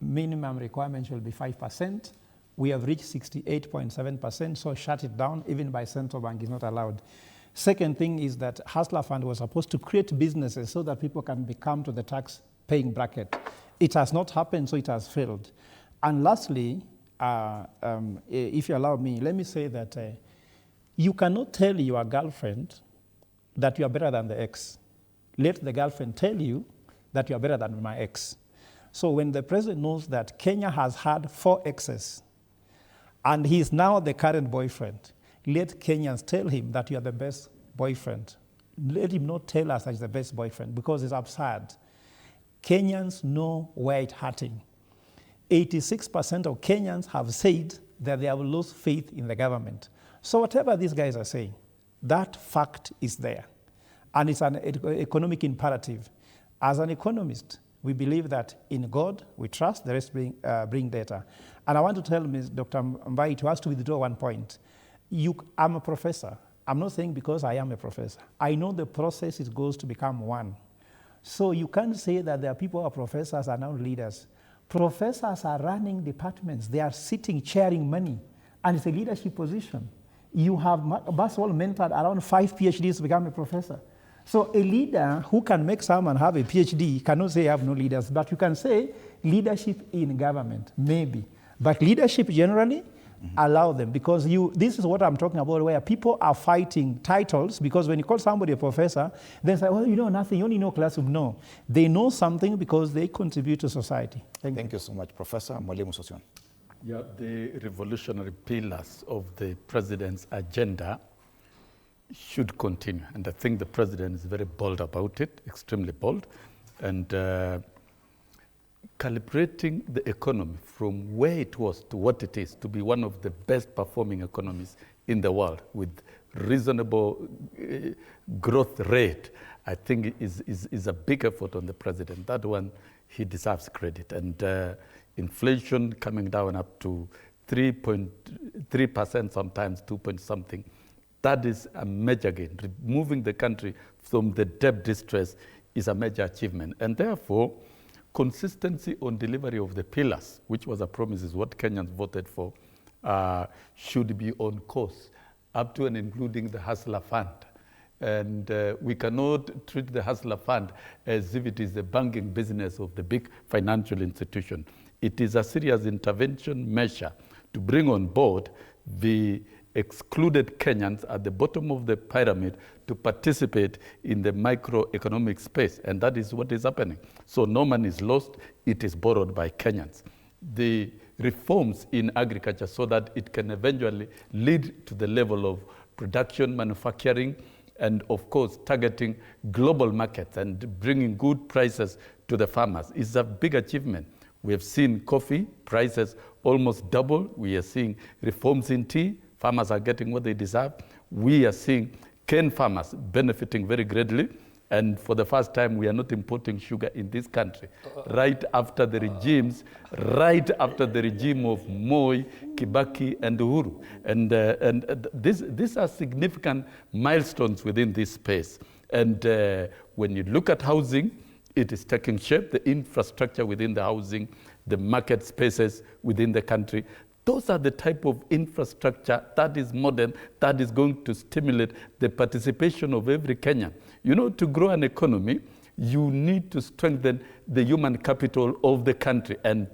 minimum requirement should be 5%. We have reached 68.7%, so shut it down, even by central bank is not allowed. Second thing is that Hustler Fund was supposed to create businesses so that people can become to the tax paying bracket. It has not happened, so it has failed. And lastly, if you allow me, let me say that you cannot tell your girlfriend that you are better than the ex. Let the girlfriend tell you that you are better than my ex. So when the president knows that Kenya has had 4 exes, and he is now the current boyfriend, let Kenyans tell him that you are the best boyfriend. Let him not tell us that he's the best boyfriend, because it's absurd. Kenyans know where it's hurting. 86% of Kenyans have said that they have lost faith in the government. So whatever these guys are saying, that fact is there. And it's an economic imperative. As an economist, we believe that in God we trust, the rest bring data. And I want to tell Ms. Dr. Mbae, to us to withdraw one point. I'm a professor. I'm not saying because I am a professor. I know the process it goes to become one. So you can't say that there are people who are professors are now leaders. Professors are running departments. They are sitting, chairing money, and it's a leadership position. You have Baswell mentored around 5 PhDs to become a professor. So a leader who can make someone have a PhD cannot say I have no leaders, but you can say leadership in government, maybe. But leadership generally, allow them, because this is what I'm talking about, where people are fighting titles, because when you call somebody a professor, they say, well, you know nothing, you only know classroom. No, they know something because they contribute to society. Thank you so much, Professor Mwalimu Sossion. Yeah, the revolutionary pillars of the president's agenda should continue. And I think the president is very bold about it, extremely bold. And calibrating the economy from where it was to what it is, to be one of the best performing economies in the world with reasonable growth rate, I think is a big effort on the president. That one, he deserves credit. And inflation coming down up to 3.3%, sometimes 2 point something. That is a major gain. Removing the country from the debt distress is a major achievement. And therefore, consistency on delivery of the pillars, which was a promise, is what Kenyans voted for, should be on course, up to and including the Hustler Fund. And we cannot treat the Hustler Fund as if it is the banking business of the big financial institution. It is a serious intervention measure to bring on board the excluded Kenyans at the bottom of the pyramid to participate in the microeconomic space, and that is what is happening. So no money is lost, it is borrowed by Kenyans. The reforms in agriculture so that it can eventually lead to the level of production, manufacturing, and of course targeting global markets and bringing good prices to the farmers is a big achievement. We have seen coffee prices almost double. We are seeing reforms in tea. Farmers are getting what they deserve. We are seeing cane farmers benefiting very greatly. And for the first time, we are not importing sugar in this country. Right after the regimes, right after the regime of Moi, Kibaki, and Uhuru. And these are significant milestones within this space. And when you look at housing, it is taking shape, the infrastructure within the housing, the market spaces within the country. Those are the type of infrastructure that is modern, that is going to stimulate the participation of every Kenyan. You know, to grow an economy, you need to strengthen the human capital of the country, and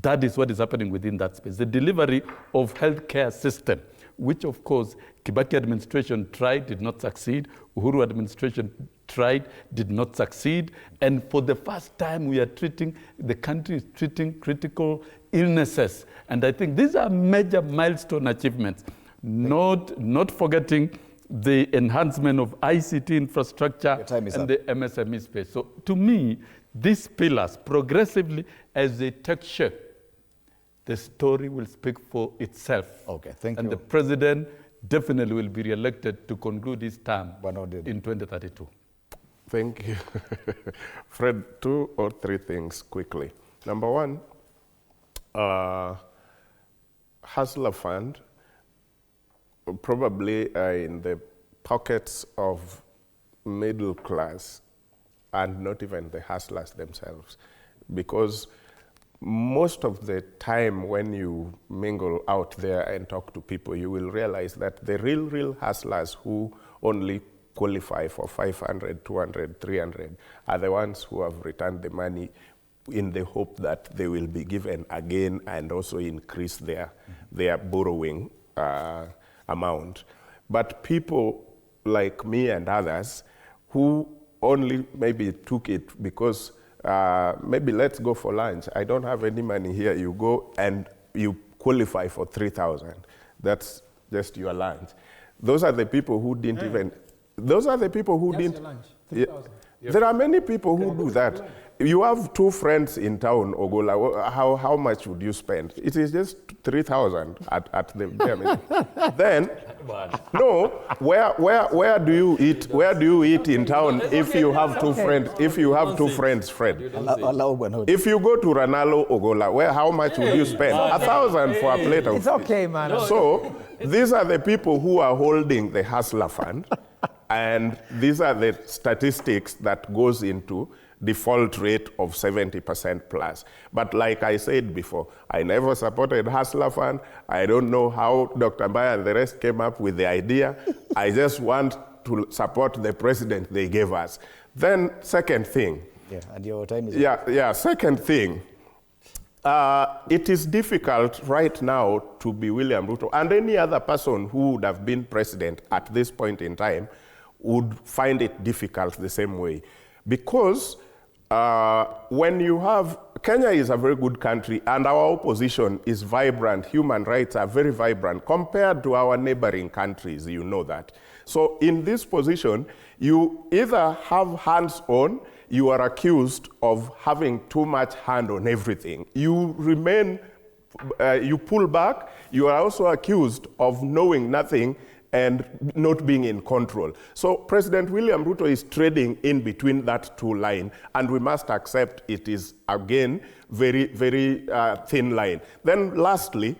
that is what is happening within that space. The delivery of healthcare system, which of course Kibaki administration tried, did not succeed. Uhuru administration tried, did not succeed. And for the first time, the country is treating critical illnesses. And I think these are major milestone achievements, not forgetting the enhancement of ICT infrastructure and the MSME space. So to me, these pillars, progressively as they take shape, the story will speak for itself. Okay, thank you. And the president definitely will be re-elected to conclude his term in 2032. Thank you. Fred, 2 or 3 things quickly. Number one, Hustler Fund probably in the pockets of middle class and not even the hustlers themselves, because most of the time when you mingle out there and talk to people, you will realize that the real hustlers who only qualify for 500, 200, 300 are the ones who have returned the money in the hope that they will be given again and also increase their borrowing amount. But people like me and others who only maybe took it because maybe let's go for lunch. I don't have any money here. You go and you qualify for 3,000. That's just your lunch. Those are the people who didn't even. Those are the people who didn't. Your lunch, 3,000. Yeah. There are many people who do that. You have 2 friends in town, Ogola. How much would you spend? It is just 3,000 at the minimum. Then, no. Where do you eat? Where do you eat in town if you have 2 friends? If you have 2 friends, Fred. If you go to Ranalo, Ogola, how much would you spend? 1,000 for a plate of. It's okay, man. So these are the people who are holding the hustler fund, and these are the statistics that goes into default rate of 70% plus. But like I said before, I never supported Hustler Fund. I don't know how Dr. Mbae and the rest came up with the idea. I just want to support the president they gave us. Then second thing. Yeah, and your time is second thing. It is difficult right now to be William Ruto, and any other person who would have been president at this point in time would find it difficult the same way. Because when you have, Kenya is a very good country and our opposition is vibrant, human rights are very vibrant compared to our neighboring countries, you know that. So in this position, you either have hands on, you are accused of having too much hand on everything. You remain, you pull back, you are also accused of knowing nothing and not being in control. So President William Ruto is trading in between that 2 lines, and we must accept it is, again, very thin line. Then lastly,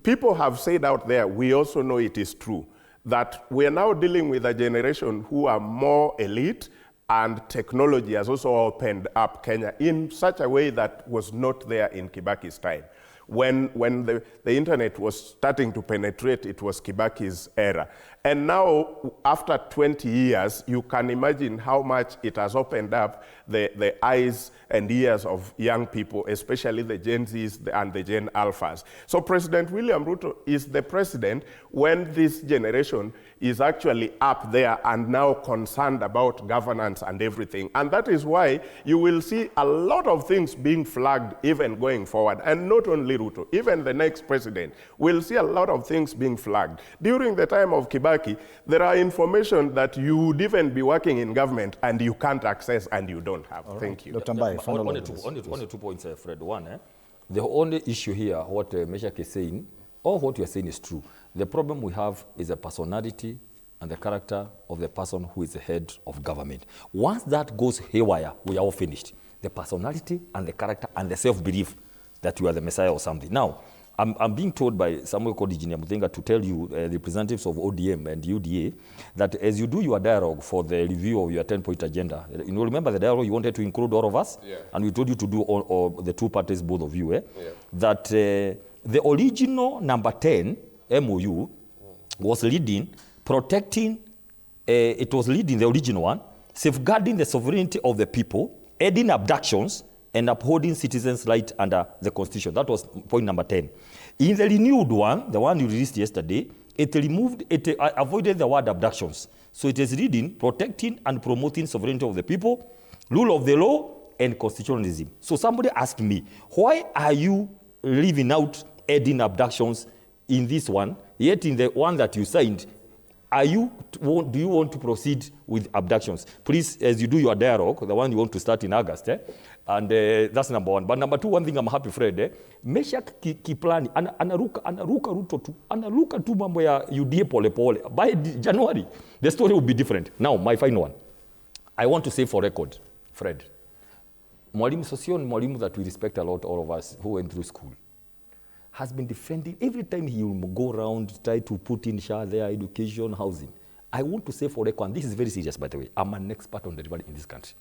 people have said out there, we also know it is true, that we are now dealing with a generation who are more elite, and technology has also opened up Kenya in such a way that was not there in Kibaki's time. When the internet was starting to penetrate, it was Kibaki's era. And now, after 20 years, you can imagine how much it has opened up the eyes and ears of young people, especially the Gen Zs and the Gen Alphas. So President William Ruto is the president when this generation is actually up there and now concerned about governance and everything. And that is why you will see a lot of things being flagged even going forward. And not only Ruto, even the next president will see a lot of things being flagged. During the time of Kibaki, there are information that you would even be working in government and you can't access and you don't have. Right. Thank you. Dr. Mbae, only 2 points, Fred. One, the only issue here, what Meshach is saying, all what you are saying is true. The problem we have is the personality and the character of the person who is the head of government. Once that goes haywire, we are all finished. The personality and the character and the self-belief that you are the Messiah or something. Now, I'm being told by someone called Engineer Muthenga to tell you, representatives of ODM and UDA, that as you do your dialogue for the review of your 10-point agenda, you know, remember the dialogue you wanted to include all of us? Yeah. And we told you to do all the 2 parties, both of you, that the original number 10 MOU was leading, protecting, it was leading the original one, safeguarding the sovereignty of the people, aiding abductions, and upholding citizens' rights under the Constitution. That was point number 10. In the renewed one, the one you released yesterday, it avoided the word abductions. So it is reading, protecting and promoting sovereignty of the people, rule of the law, and constitutionalism. So somebody asked me, why are you leaving out aiding abductions in this one, yet in the one that you signed, do you want to proceed with abductions? Please, as you do your dialogue, the one you want to start in August, and that's number 1. But number 2, one thing I'm happy, Fred, Meshach Kiplani, anaruka Ruto tu, anaruka tu mambo ya UDA pole pole. By January, the story will be different. Now, my final one. I want to say for record, Fred, Mwalimu Sossion, Mwalimu that we respect a lot, all of us who went through school, has been defending, every time he will go around, try to put in share their education, housing. I want to say for record, and this is very serious, by the way, I'm an expert on delivery in this country.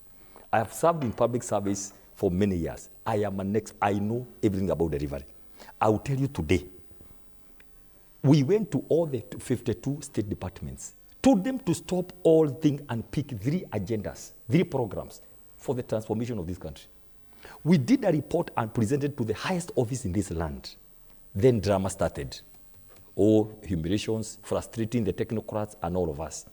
I have served in public service for many years. I know everything about delivery. I will tell you today, we went to all the 52 state departments, told them to stop all things and pick 3 agendas, 3 programs for the transformation of this country. We did a report and presented to the highest office in this land. Then drama started. Humiliations, frustrating the technocrats and all of us.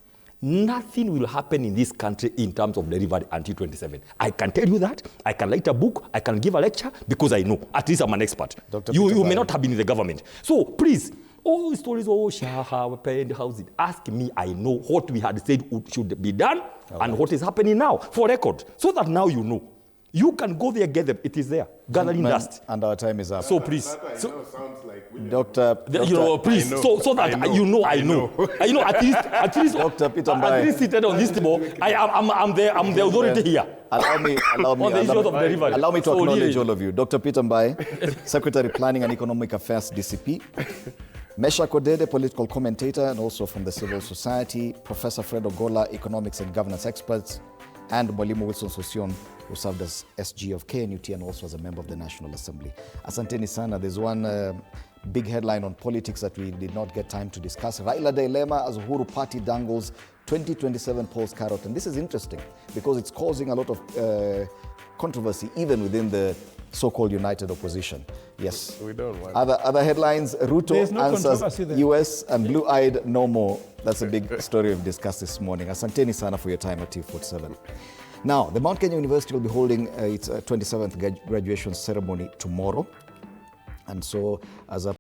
Nothing will happen in this country in terms of delivery until 27. I can tell you that. I can write a book. I can give a lecture because I know. At least I'm an expert. You may not have been in the government. So please, all stories, housing. Ask me, I know what we had said should be done and what is happening now for record. So that now you know. You can go there, get them. It is there. Gathering dust. And our time is up. So please. Sounds like Dr. Please, so that I know. At least Dr. Peter Mbae. At least seated on this table, I'm the authority here. Allow me to acknowledge all of you. Dr. Peter Mbae, Secretary Planning and Economic Affairs, DCP. Mesha Odede, political commentator and also from the civil society. Professor Prof Ogola, economics and governance experts. And Mwalimu Sossion, who served as SG of KNUT and also as a member of the National Assembly. Asanteni sana. There's one big headline on politics that we did not get time to discuss. Raila dilemma as Uhuru Party dangles 2027 polls carrot. And this is interesting because it's causing a lot of controversy even within the so-called united opposition. Yes. We don't want other headlines, Ruto answers there. US and blue-eyed no more. That's a big story we've discussed this morning. Asanteni sana for your time at T47. Now, the Mount Kenya University will be holding its 27th graduation ceremony tomorrow. And so, as a